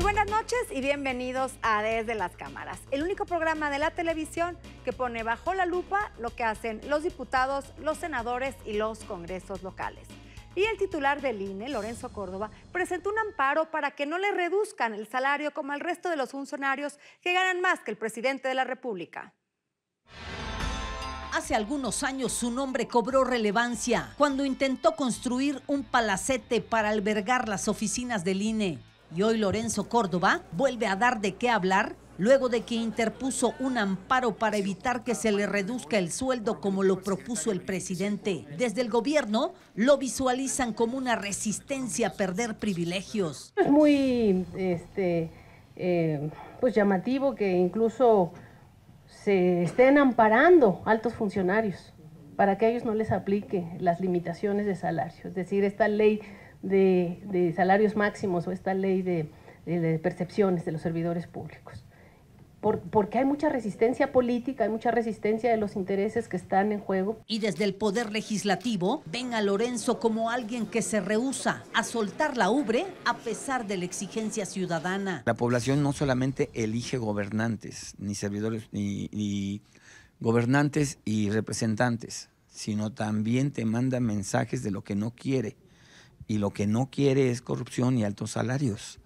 buenas noches y bienvenidos a Desde las Cámaras, el único programa de la televisión que pone bajo la lupa lo que hacen los diputados, los senadores y los congresos locales. Y el titular del INE, Lorenzo Córdoba, presentó un amparo para que no le reduzcan el salario como al resto de los funcionarios que ganan más que el presidente de la República. Hace algunos años su nombre cobró relevancia cuando intentó construir un palacete para albergar las oficinas del INE. Y hoy Lorenzo Córdoba vuelve a dar de qué hablar luego de que interpuso un amparo para evitar que se le reduzca el sueldo como lo propuso el presidente. Desde el gobierno lo visualizan como una resistencia a perder privilegios. Es muy pues llamativo que incluso se estén amparando altos funcionarios para que a ellos no les aplique las limitaciones de salario. Es decir, esta ley de salarios máximos o esta ley de percepciones de los servidores públicos. Porque hay mucha resistencia política, hay mucha resistencia de los intereses que están en juego. Y desde el Poder Legislativo ven a Lorenzo como alguien que se rehúsa a soltar la ubre a pesar de la exigencia ciudadana. La población no solamente elige gobernantes, ni servidores, ni gobernantes y representantes, sino también te manda mensajes de lo que no quiere. Y lo que no quiere es corrupción y altos salarios.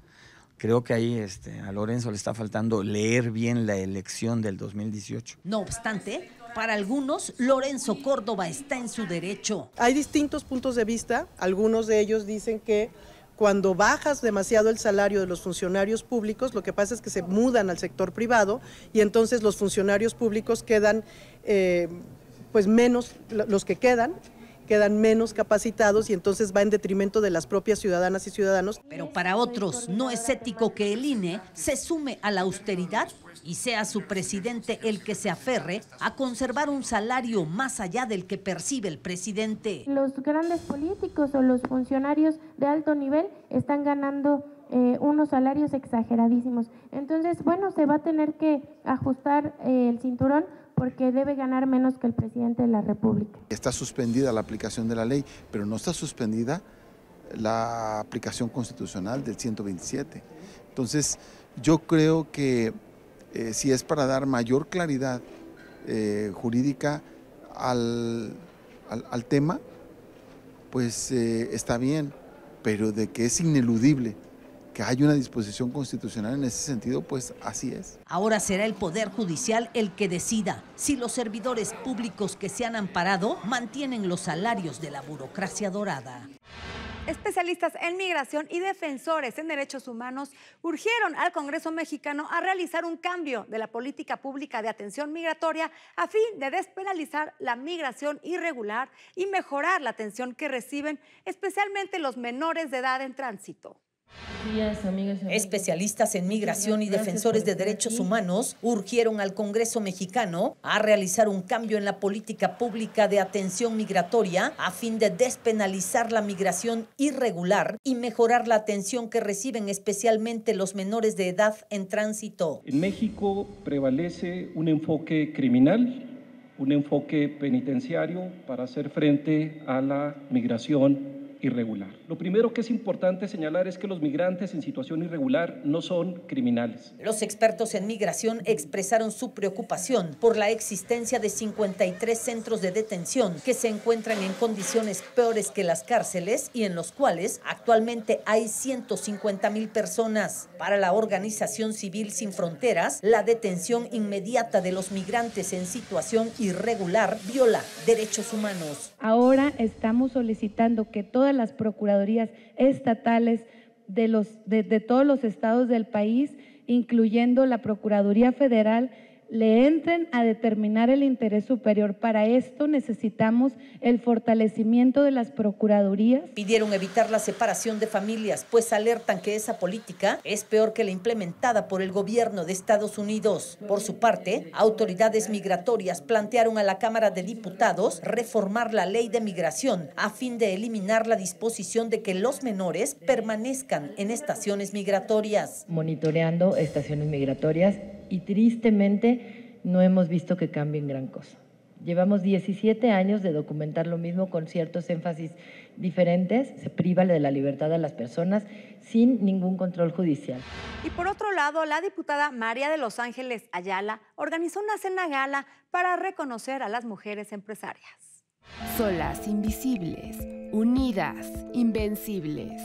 Creo que ahí a Lorenzo le está faltando leer bien la elección del 2018. No obstante, para algunos, Lorenzo Córdoba está en su derecho. Hay distintos puntos de vista. Algunos de ellos dicen que cuando bajas demasiado el salario de los funcionarios públicos, lo que pasa es que se mudan al sector privado y entonces los funcionarios públicos quedan pues menos, los que quedan menos capacitados y entonces va en detrimento de las propias ciudadanas y ciudadanos. Pero para otros no es ético que el INE se sume a la austeridad y sea su presidente el que se aferre a conservar un salario más allá del que percibe el presidente. Los grandes políticos o los funcionarios de alto nivel están ganando unos salarios exageradísimos. Entonces, bueno, se va a tener que ajustar el cinturón porque debe ganar menos que el presidente de la República. Está suspendida la aplicación de la ley, pero no está suspendida la aplicación constitucional del 127. Entonces, yo creo que si es para dar mayor claridad jurídica al tema, pues está bien, pero de que es ineludible que hay una disposición constitucional en ese sentido, pues así es. Ahora será el Poder Judicial el que decida si los servidores públicos que se han amparado mantienen los salarios de la burocracia dorada. Especialistas en migración y defensores en derechos humanos urgieron al Congreso mexicano a realizar un cambio de la política pública de atención migratoria a fin de despenalizar la migración irregular y mejorar la atención que reciben especialmente los menores de edad en tránsito. Especialistas en migración y defensores de derechos humanos urgieron al Congreso mexicano a realizar un cambio en la política pública de atención migratoria a fin de despenalizar la migración irregular y mejorar la atención que reciben especialmente los menores de edad en tránsito. En México prevalece un enfoque criminal, un enfoque penitenciario para hacer frente a la migración irregular. Lo primero que es importante señalar es que los migrantes en situación irregular no son criminales. Los expertos en migración expresaron su preocupación por la existencia de 53 centros de detención que se encuentran en condiciones peores que las cárceles y en los cuales actualmente hay 150,000 personas. Para la Organización Civil Sin Fronteras, la detención inmediata de los migrantes en situación irregular viola derechos humanos. Ahora estamos solicitando que todas las procuradurías estatales de todos los estados del país, incluyendo la Procuraduría Federal, le entren a determinar el interés superior. Para esto necesitamos el fortalecimiento de las procuradurías. Pidieron evitar la separación de familias, pues alertan que esa política es peor que la implementada por el gobierno de Estados Unidos. Por su parte, autoridades migratorias plantearon a la Cámara de Diputados reformar la ley de migración a fin de eliminar la disposición de que los menores permanezcan en estaciones migratorias. Monitoreando estaciones migratorias y tristemente no hemos visto que cambien gran cosa. Llevamos 17 años de documentar lo mismo con ciertos énfasis diferentes. Se priva de la libertad a las personas sin ningún control judicial. Y por otro lado, la diputada María de Los Ángeles Ayala organizó una cena gala para reconocer a las mujeres empresarias. Solas, invisibles, unidas, invencibles.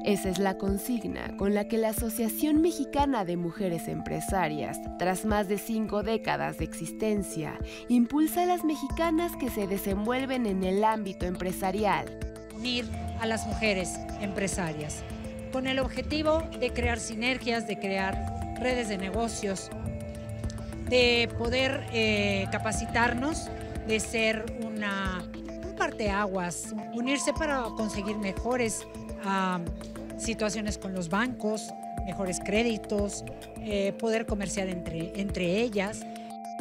Esa es la consigna con la que la Asociación Mexicana de Mujeres Empresarias, tras más de 5 décadas de existencia, impulsa a las mexicanas que se desenvuelven en el ámbito empresarial. Unir a las mujeres empresarias, con el objetivo de crear sinergias, de crear redes de negocios, de poder capacitarnos, de ser un parteaguas, unirse para conseguir mejores situaciones con los bancos, mejores créditos, poder comerciar entre ellas.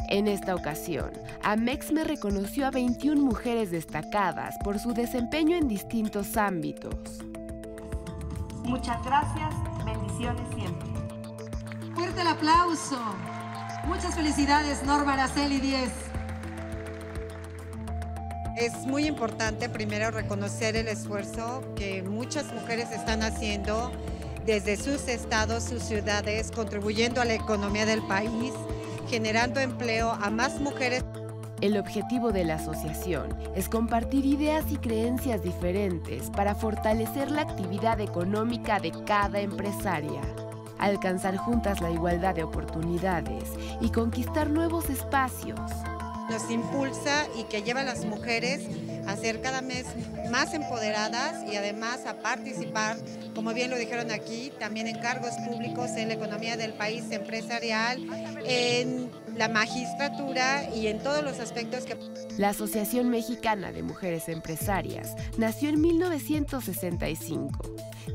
En esta ocasión, Amex me reconoció a 21 mujeres destacadas por su desempeño en distintos ámbitos. Muchas gracias, bendiciones siempre. Fuerte el aplauso. Muchas felicidades, Norma Araceli Díez. Es muy importante primero reconocer el esfuerzo que muchas mujeres están haciendo desde sus estados, sus ciudades, contribuyendo a la economía del país, generando empleo a más mujeres. El objetivo de la asociación es compartir ideas y creencias diferentes para fortalecer la actividad económica de cada empresaria, alcanzar juntas la igualdad de oportunidades y conquistar nuevos espacios. Nos impulsa y que lleva a las mujeres a ser cada vez más empoderadas y además a participar, como bien lo dijeron aquí, también en cargos públicos, en la economía del país empresarial, en la magistratura y en todos los aspectos que... La Asociación Mexicana de Mujeres Empresarias nació en 1965.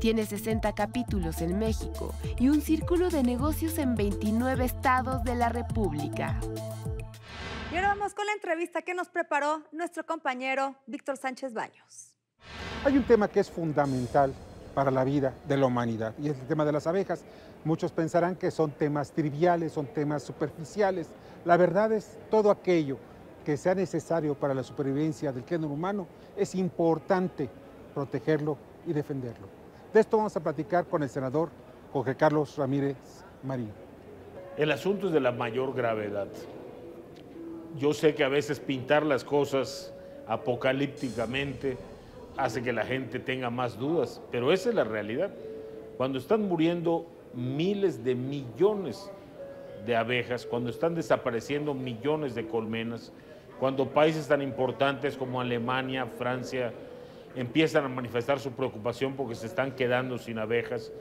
Tiene 60 capítulos en México y un círculo de negocios en 29 estados de la República. Y ahora vamos con la entrevista que nos preparó nuestro compañero Víctor Sánchez Baños. Hay un tema que es fundamental para la vida de la humanidad y es el tema de las abejas. Muchos pensarán que son temas triviales, son temas superficiales. La verdad es todo aquello que sea necesario para la supervivencia del género humano, es importante protegerlo y defenderlo. De esto vamos a platicar con el senador Jorge Carlos Ramírez Marín. El asunto es de la mayor gravedad. Yo sé que a veces pintar las cosas apocalípticamente hace que la gente tenga más dudas, pero esa es la realidad. Cuando están muriendo miles de millones de abejas, cuando están desapareciendo millones de colmenas, cuando países tan importantes como Alemania, Francia, empiezan a manifestar su preocupación porque se están quedando sin abejas,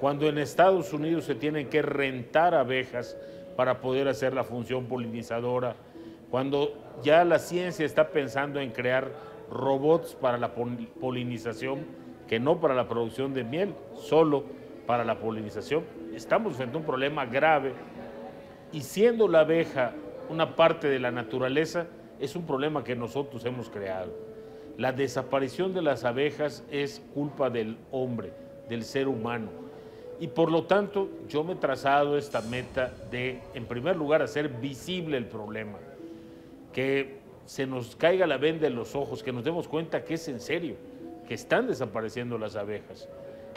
cuando en Estados Unidos se tienen que rentar abejas para poder hacer la función polinizadora, cuando ya la ciencia está pensando en crear robots para la polinización, que no para la producción de miel, solo para la polinización. Estamos frente a un problema grave y siendo la abeja una parte de la naturaleza, es un problema que nosotros hemos creado. La desaparición de las abejas es culpa del hombre, del ser humano. Y por lo tanto, yo me he trazado esta meta de, en primer lugar, hacer visible el problema, que se nos caiga la venda en los ojos, que nos demos cuenta que es en serio, que están desapareciendo las abejas,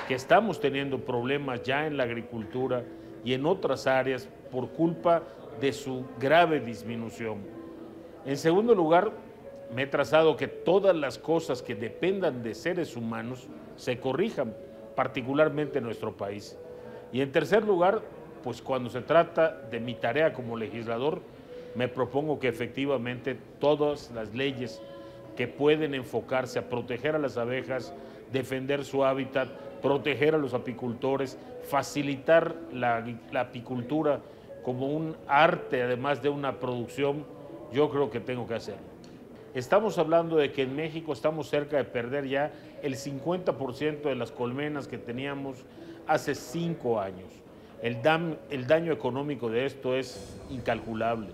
que estamos teniendo problemas ya en la agricultura y en otras áreas por culpa de su grave disminución. En segundo lugar, me he trazado que todas las cosas que dependan de seres humanos se corrijan, particularmente en nuestro país. Y en tercer lugar, pues cuando se trata de mi tarea como legislador, me propongo que efectivamente todas las leyes que pueden enfocarse a proteger a las abejas, defender su hábitat, proteger a los apicultores, facilitar la apicultura como un arte, además de una producción, yo creo que tengo que hacerlo. Estamos hablando de que en México estamos cerca de perder ya el 50% de las colmenas que teníamos hace 5 años. El daño económico de esto es incalculable.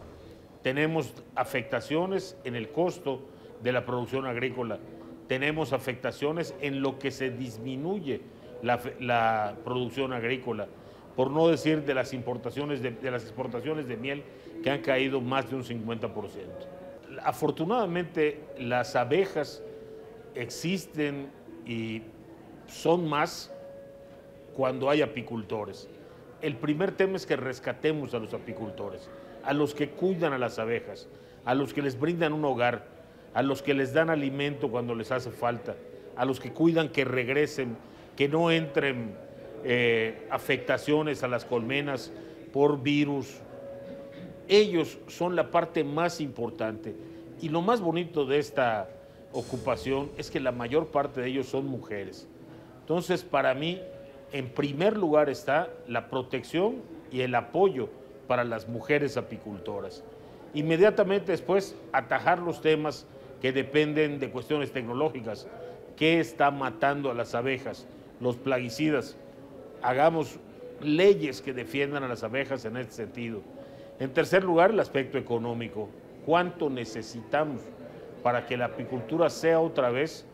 Tenemos afectaciones en el costo de la producción agrícola, tenemos afectaciones en lo que se disminuye la producción agrícola, por no decir de las exportaciones de miel que han caído más de un 50%. Afortunadamente, las abejas existen y son más cuando hay apicultores. El primer tema es que rescatemos a los apicultores, a los que cuidan a las abejas, a los que les brindan un hogar, a los que les dan alimento cuando les hace falta, a los que cuidan que regresen, que no entren afectaciones a las colmenas por virus. Ellos son la parte más importante. Y lo más bonito de esta ocupación es que la mayor parte de ellos son mujeres. Entonces, para mí, en primer lugar está la protección y el apoyo para las mujeres apicultoras. Inmediatamente después, atajar los temas que dependen de cuestiones tecnológicas. ¿Qué está matando a las abejas? Los plaguicidas. Hagamos leyes que defiendan a las abejas en este sentido. En tercer lugar, el aspecto económico. ¿Cuánto necesitamos para que la apicultura sea otra vez,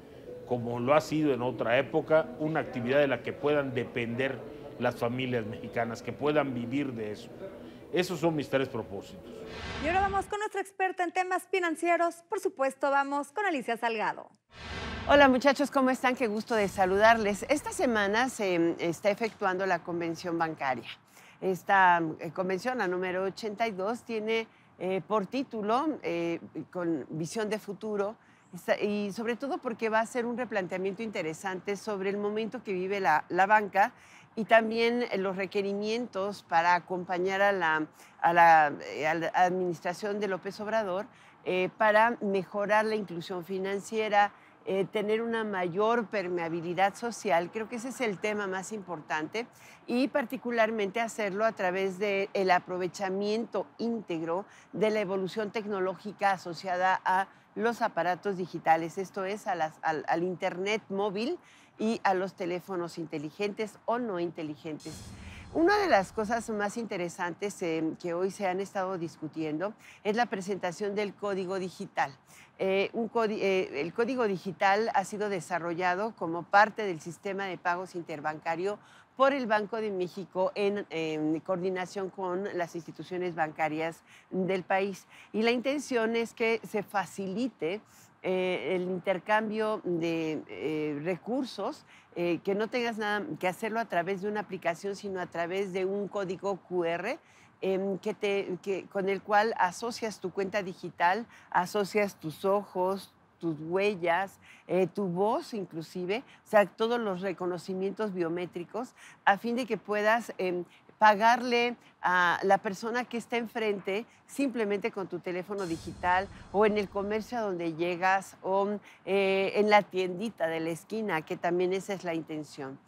como lo ha sido en otra época, una actividad de la que puedan depender las familias mexicanas, que puedan vivir de eso? Esos son mis 3 propósitos. Y ahora vamos con nuestra experta en temas financieros. Por supuesto, vamos con Alicia Salgado. Hola muchachos, ¿cómo están? Qué gusto de saludarles. Esta semana se está efectuando la convención bancaria. Esta convención, la número 82, tiene por título con visión de futuro y sobre todo porque va a ser un replanteamiento interesante sobre el momento que vive la banca y también los requerimientos para acompañar a la administración de López Obrador para mejorar la inclusión financiera, tener una mayor permeabilidad social. Creo que ese es el tema más importante y particularmente hacerlo a través del aprovechamiento íntegro de la evolución tecnológica asociada a los aparatos digitales, esto es al Internet móvil y a los teléfonos inteligentes o no inteligentes. Una de las cosas más interesantes que hoy se han estado discutiendo es la presentación del Código Digital. El Código Digital ha sido desarrollado como parte del sistema de pagos interbancario por el Banco de México en coordinación con las instituciones bancarias del país. Y la intención es que se facilite el intercambio de recursos, que no tengas nada que hacerlo a través de una aplicación, sino a través de un código QR con el cual asocias tu cuenta digital, asocias tus ojos, tus huellas, tu voz inclusive, o sea, todos los reconocimientos biométricos, a fin de que puedas pagarle a la persona que está enfrente simplemente con tu teléfono digital o en el comercio a donde llegas o en la tiendita de la esquina, que también esa es la intención.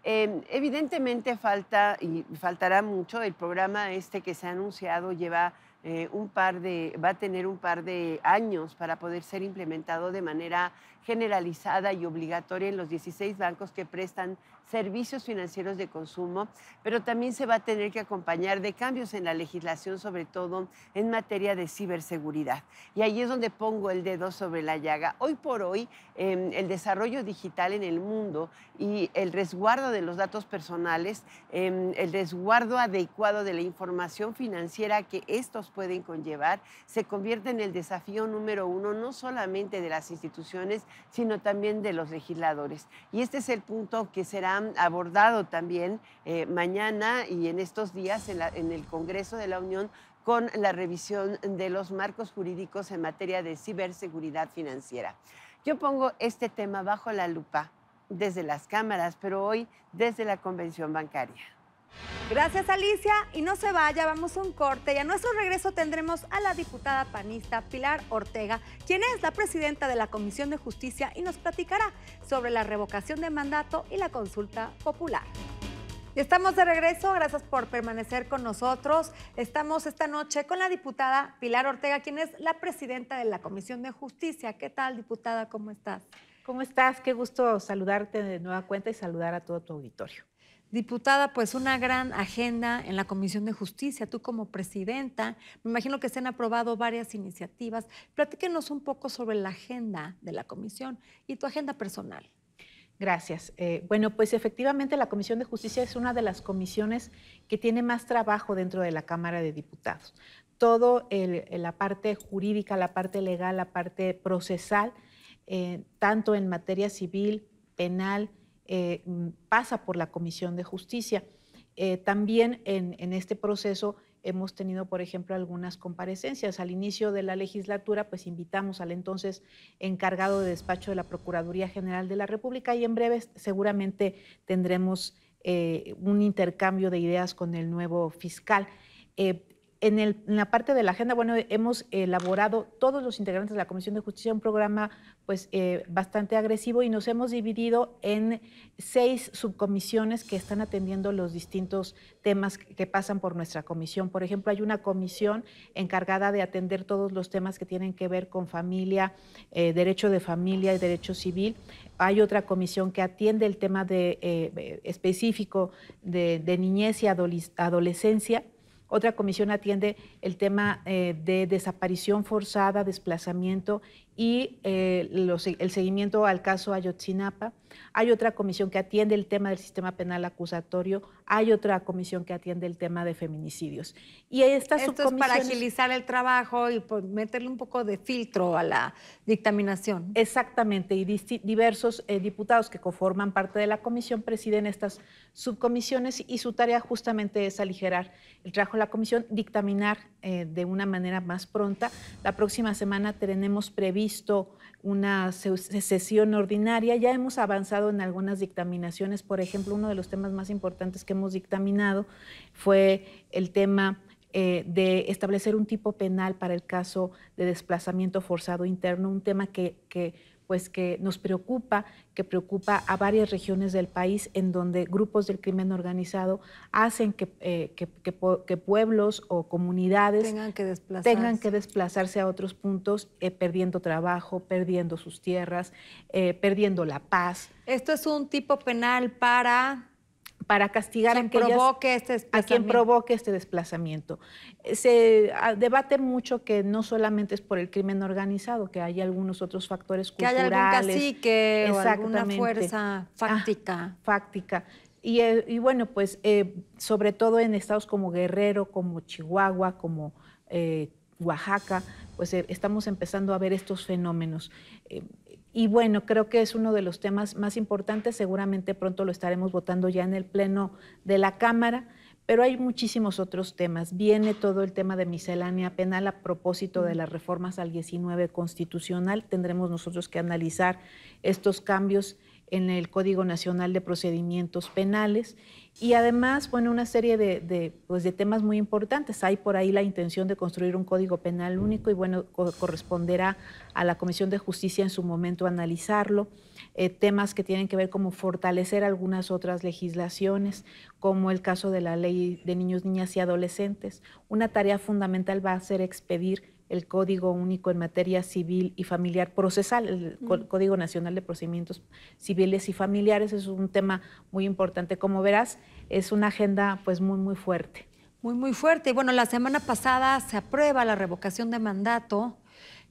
Evidentemente faltará mucho. El programa que se ha anunciado lleva va a tener un par de años para poder ser implementado de manera generalizada y obligatoria en los 16 bancos que prestan servicios financieros de consumo, pero también se va a tener que acompañar de cambios en la legislación, sobre todo en materia de ciberseguridad. Y ahí es donde pongo el dedo sobre la llaga. Hoy por hoy, el desarrollo digital en el mundo y el resguardo de los datos personales, el resguardo adecuado de la información financiera que estos pueden conllevar, se convierte en el desafío número 1, no solamente de las instituciones, sino también de los legisladores. Y este es el punto que será abordado también mañana y en estos días en el Congreso de la Unión con la revisión de los marcos jurídicos en materia de ciberseguridad financiera. Yo pongo este tema bajo la lupa desde las cámaras, pero hoy desde la Convención Bancaria. Gracias, Alicia. Y no se vaya, vamos a un corte y a nuestro regreso tendremos a la diputada panista Pilar Ortega, quien es la presidenta de la Comisión de Justicia y nos platicará sobre la revocación de mandato y la consulta popular. Y estamos de regreso, gracias por permanecer con nosotros. Estamos esta noche con la diputada Pilar Ortega, quien es la presidenta de la Comisión de Justicia. ¿Qué tal, diputada? ¿Cómo estás? ¿Cómo estás? Qué gusto saludarte de nueva cuenta y saludar a todo tu auditorio. Diputada, pues una gran agenda en la Comisión de Justicia. Tú como presidenta, me imagino que se han aprobado varias iniciativas. Platíquenos un poco sobre la agenda de la comisión y tu agenda personal. Gracias. Bueno, pues efectivamente la Comisión de Justicia es una de las comisiones que tiene más trabajo dentro de la Cámara de Diputados, todo la parte jurídica, la parte legal, la parte procesal, tanto en materia civil, penal, pasa por la Comisión de Justicia. También en este proceso hemos tenido, por ejemplo, algunas comparecencias. Al inicio de la legislatura, pues invitamos al entonces encargado de despacho de la Procuraduría General de la República y en breve seguramente tendremos un intercambio de ideas con el nuevo fiscal. En la parte de la agenda, bueno, hemos elaborado todos los integrantes de la Comisión de Justicia un programa pues, bastante agresivo y nos hemos dividido en 6 subcomisiones que están atendiendo los distintos temas que pasan por nuestra comisión. Por ejemplo, hay una comisión encargada de atender todos los temas que tienen que ver con familia, derecho de familia y derecho civil. Hay otra comisión que atiende el tema específico de niñez y adolescencia. Otra comisión atiende el tema de desaparición forzada, desplazamiento y el seguimiento al caso Ayotzinapa. Hay otra comisión que atiende el tema del sistema penal acusatorio. Hay otra comisión que atiende el tema de feminicidios. Y estas Esto es para agilizar el trabajo y meterle un poco de filtro a la dictaminación. Exactamente, y diversos diputados que conforman parte de la comisión presiden estas subcomisiones y su tarea justamente es aligerar el trabajo de la comisión, dictaminar de una manera más pronta. La próxima semana tenemos previsto una sesión ordinaria. Ya hemos avanzado en algunas dictaminaciones. Por ejemplo, uno de los temas más importantes que hemos dictaminado fue el tema de establecer un tipo penal para el caso de desplazamiento forzado interno, un tema que nos preocupa, que preocupa a varias regiones del país en donde grupos del crimen organizado hacen que pueblos o comunidades tengan que desplazarse a otros puntos, perdiendo trabajo, perdiendo sus tierras, perdiendo la paz. Esto es un tipo penal para castigar a quien provoque este desplazamiento. Se debate mucho que no solamente es por el crimen organizado, que hay algunos otros factores culturales. Que haya algún cacique o alguna fuerza fáctica. Fáctica. Y bueno, pues sobre todo en estados como Guerrero, como Chihuahua, como Oaxaca, pues estamos empezando a ver estos fenómenos. Y bueno, creo que es uno de los temas más importantes. Seguramente pronto lo estaremos votando ya en el Pleno de la Cámara, pero hay muchísimos otros temas. Viene todo el tema de miscelánea penal a propósito de las reformas al 19 constitucional. Tendremos nosotros que analizar estos cambios en el Código Nacional de Procedimientos Penales y además, bueno, una serie de temas muy importantes. Hay por ahí la intención de construir un Código Penal único y bueno, corresponderá a la Comisión de Justicia en su momento analizarlo. Temas que tienen que ver como fortalecer algunas otras legislaciones, como el caso de la Ley de Niños, Niñas y Adolescentes. Una tarea fundamental va a ser expedir el Código Único en Materia Civil y Familiar Procesal, el Código Nacional de Procedimientos Civiles y Familiares. Es un tema muy importante. Como verás, es una agenda pues muy fuerte. Muy fuerte. Y bueno, la semana pasada se aprueba la revocación de mandato,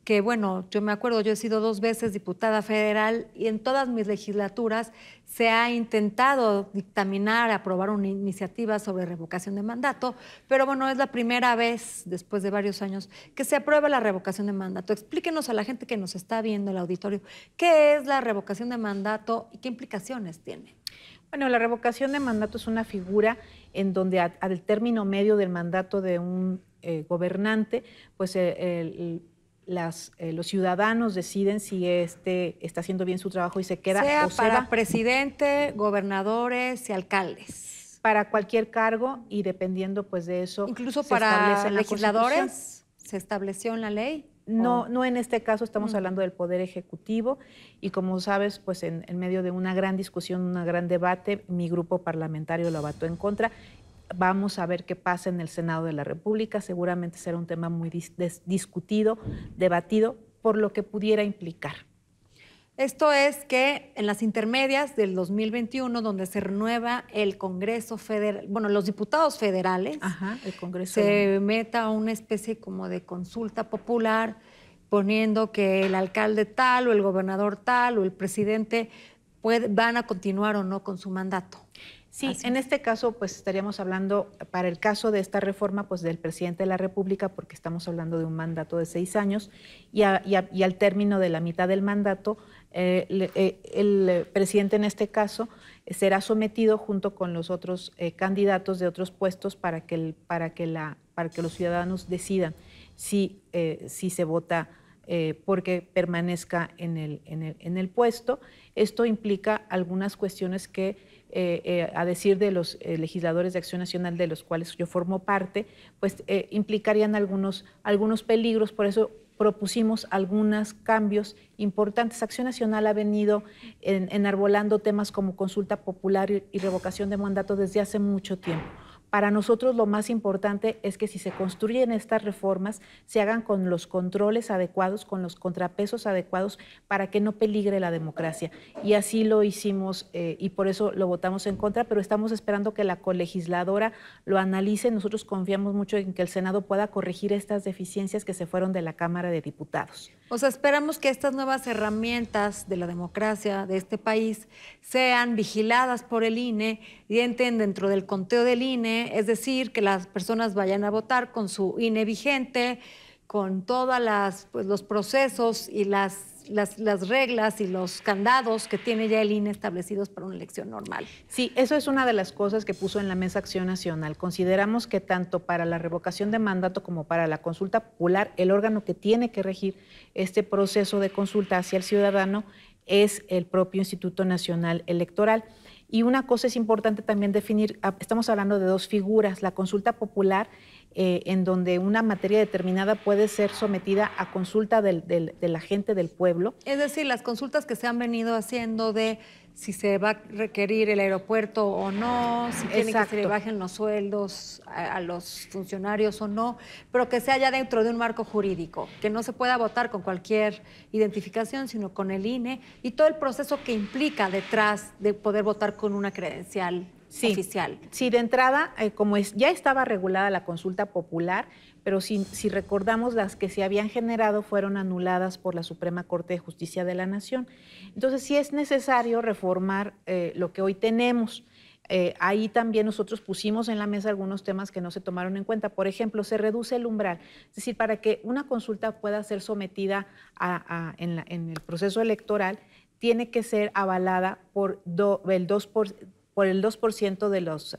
que bueno, yo me acuerdo, yo he sido 2 veces diputada federal y en todas mis legislaturas se ha intentado dictaminar, aprobar una iniciativa sobre revocación de mandato, pero bueno, es la primera vez, después de varios años, que se aprueba la revocación de mandato. Explíquenos a la gente que nos está viendo, el auditorio, ¿qué es la revocación de mandato y qué implicaciones tiene? Bueno, la revocación de mandato es una figura en donde al término medio del mandato de un gobernante, pues los ciudadanos deciden si está haciendo bien su trabajo y se queda sea o se para va. Presidente, gobernadores y alcaldes. Para cualquier cargo y dependiendo pues de eso. Incluso para legisladores se estableció en la ley. No en este caso estamos hablando del Poder Ejecutivo y como sabes, pues en medio de una gran discusión, un gran debate, mi grupo parlamentario lo votó en contra. Vamos a ver qué pasa en el Senado de la República. Seguramente será un tema muy discutido, debatido, por lo que pudiera implicar. Esto es que en las intermedias del 2021, donde se renueva el Congreso Federal, bueno, los diputados federales, el Congreso se meta una especie como de consulta popular, poniendo que el alcalde tal o el gobernador tal o el presidente van a continuar o no con su mandato. Sí, en este caso, pues estaríamos hablando, para el caso de esta reforma, pues del presidente de la República, porque estamos hablando de un mandato de 6 años, y al término de la mitad del mandato, el presidente en este caso será sometido junto con los otros candidatos de otros puestos para que los ciudadanos decidan si se vota porque permanezca en el puesto. Esto implica algunas cuestiones que, a decir de los legisladores de Acción Nacional, de los cuales yo formo parte, pues implicarían algunos peligros. Por eso propusimos algunos cambios importantes. Acción Nacional ha venido enarbolando temas como consulta popular y revocación de mandato desde hace mucho tiempo. Para nosotros lo más importante es que si se construyen estas reformas, se hagan con los controles adecuados, con los contrapesos adecuados, para que no peligre la democracia. Y así lo hicimos y por eso lo votamos en contra, pero estamos esperando que la colegisladora lo analice. Nosotros confiamos mucho en que el Senado pueda corregir estas deficiencias que se fueron de la Cámara de Diputados. O sea, esperamos que estas nuevas herramientas de la democracia de este país sean vigiladas por el INE y entren dentro del conteo del INE, es decir, que las personas vayan a votar con su INE vigente, con todos los procesos y las reglas y los candados que tiene ya el INE establecidos para una elección normal. Sí, eso es una de las cosas que puso en la mesa Acción Nacional. Consideramos que tanto para la revocación de mandato como para la consulta popular, el órgano que tiene que regir este proceso de consulta hacia el ciudadano es el propio Instituto Nacional Electoral. Y una cosa es importante también definir, estamos hablando de dos figuras, la consulta popular, en donde una materia determinada puede ser sometida a consulta de la gente del pueblo. Es decir, las consultas que se han venido haciendo de si se va a requerir el aeropuerto o no, si tienen que se le bajen los sueldos a los funcionarios o no, pero que sea ya dentro de un marco jurídico, que no se pueda votar con cualquier identificación, sino con el INE y todo el proceso que implica detrás de poder votar con una credencial oficial. Sí, de entrada, como ya estaba regulada la consulta popular, pero si recordamos, las que se habían generado fueron anuladas por la Suprema Corte de Justicia de la Nación. Entonces, sí es necesario reformar lo que hoy tenemos. Ahí también nosotros pusimos en la mesa algunos temas que no se tomaron en cuenta. Por ejemplo, se reduce el umbral. Es decir, para que una consulta pueda ser sometida en el proceso electoral, tiene que ser avalada por el 2%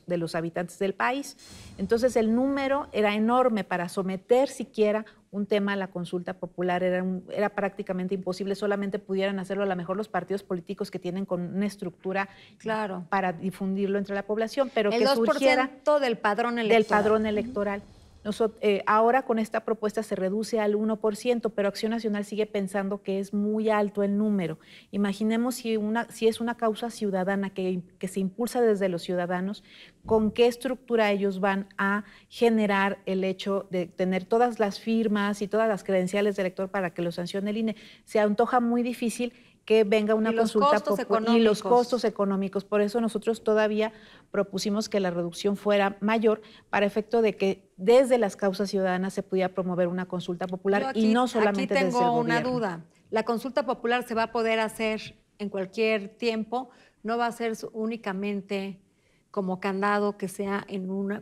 de los habitantes del país. Entonces, el número era enorme. Para someter siquiera un tema a la consulta popular era prácticamente imposible. Solamente pudieran hacerlo a lo mejor los partidos políticos que tienen con una estructura para difundirlo entre la población, pero el que 2% surgiera del padrón electoral. Del padrón electoral. Ahora con esta propuesta se reduce al 1%, pero Acción Nacional sigue pensando que es muy alto el número. Imaginemos si es una causa ciudadana que se impulsa desde los ciudadanos, ¿con qué estructura ellos van a generar el hecho de tener todas las firmas y todas las credenciales de elector para que lo sancione el INE? Se antoja muy difícil que venga una consulta popular y los costos económicos. Por eso nosotros todavía propusimos que la reducción fuera mayor para efecto de que desde las causas ciudadanas se pudiera promover una consulta popular y no solamente desde el gobierno. Aquí tengo una duda. ¿La consulta popular se va a poder hacer en cualquier tiempo? ¿No va a ser únicamente como candado que sea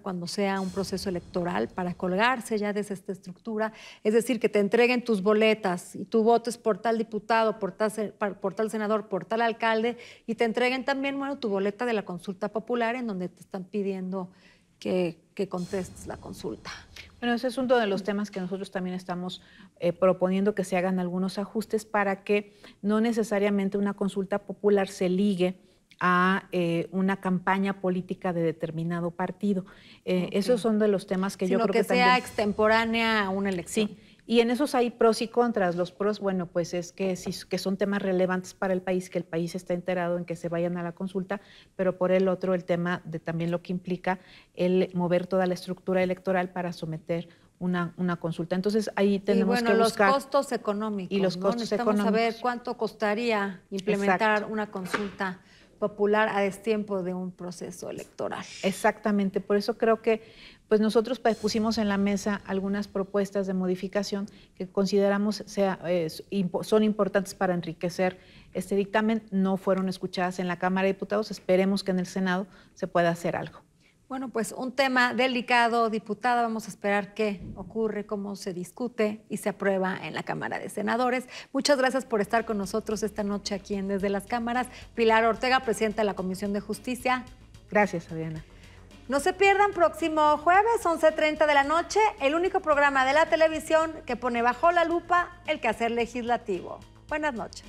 cuando sea un proceso electoral para colgarse ya desde esta estructura? Es decir, que te entreguen tus boletas y tú votes por tal diputado, por tal senador, por tal alcalde y te entreguen también, tu boleta de la consulta popular en donde te están pidiendo que contestes la consulta. Bueno, ese es uno de los temas que nosotros también estamos proponiendo que se hagan algunos ajustes para que no necesariamente una consulta popular se ligue a una campaña política de determinado partido. Esos son de los temas que yo creo que sea también extemporánea a una elección. Sí, y en esos hay pros y contras. Los pros, bueno, pues es que son temas relevantes para el país, que el país está enterado en que se vayan a la consulta, pero por el otro, el tema de también lo que implica el mover toda la estructura electoral para someter una consulta. Entonces, ahí tenemos que buscar... los costos económicos. Y los costos necesitamos económicos. saber cuánto costaría implementar una consulta popular a destiempo de un proceso electoral. Exactamente, por eso creo que pues nosotros pusimos en la mesa algunas propuestas de modificación que consideramos son importantes para enriquecer este dictamen. No fueron escuchadas en la Cámara de Diputados, esperemos que en el Senado se pueda hacer algo. Bueno, pues un tema delicado, diputada. Vamos a esperar qué ocurre, cómo se discute y se aprueba en la Cámara de Senadores. Muchas gracias por estar con nosotros esta noche aquí en Desde las Cámaras. Pilar Ortega, presidenta de la Comisión de Justicia. Gracias, Adriana. No se pierdan próximo jueves, 11:30 de la noche, el único programa de la televisión que pone bajo la lupa el quehacer legislativo. Buenas noches.